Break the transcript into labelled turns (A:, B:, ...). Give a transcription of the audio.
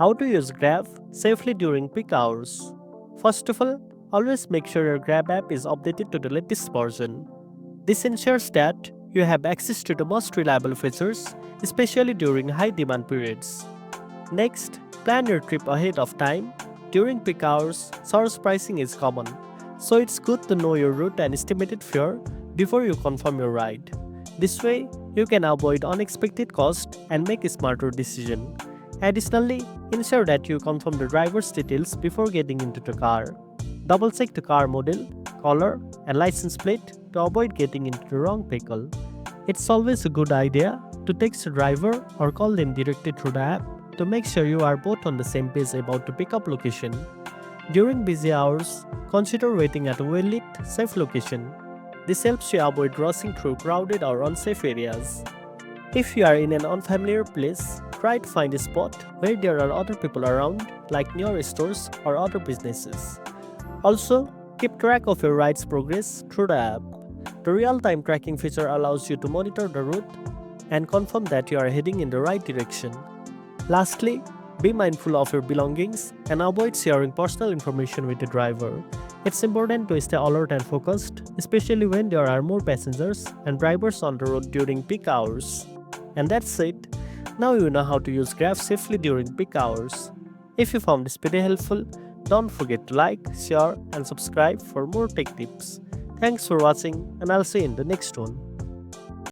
A: How to use Grab safely during peak hours. First of all, always make sure your Grab app is updated to the latest version. This ensures that you have access to the most reliable features, especially during high demand periods. Next, plan your trip ahead of time. During peak hours, surge pricing is common, so it's good to know your route and estimated fare before you confirm your ride. This way, you can avoid unexpected costs and make a smarter decision. Additionally, ensure that you confirm the driver's details before getting into the car. Double check the car model, color, and license plate to avoid getting into the wrong vehicle. It's always a good idea to text the driver or call them directly through the app to make sure you are both on the same page about the pickup location. During busy hours, consider waiting at a well-lit, safe location. This helps you avoid rushing through crowded or unsafe areas. If you are in an unfamiliar place, try to find a spot where there are other people around, like near stores or other businesses. Also, keep track of your ride's progress through the app. The real-time tracking feature allows you to monitor the route and confirm that you are heading in the right direction. Lastly, be mindful of your belongings and avoid sharing personal information with the driver. It's important to stay alert and focused, especially when there are more passengers and drivers on the road during peak hours. And that's it. Now you know how to use Grab safely during peak hours. If you found this video helpful, don't forget to like, share, and subscribe for more tech tips. Thanks for watching, and I'll see you in the next one.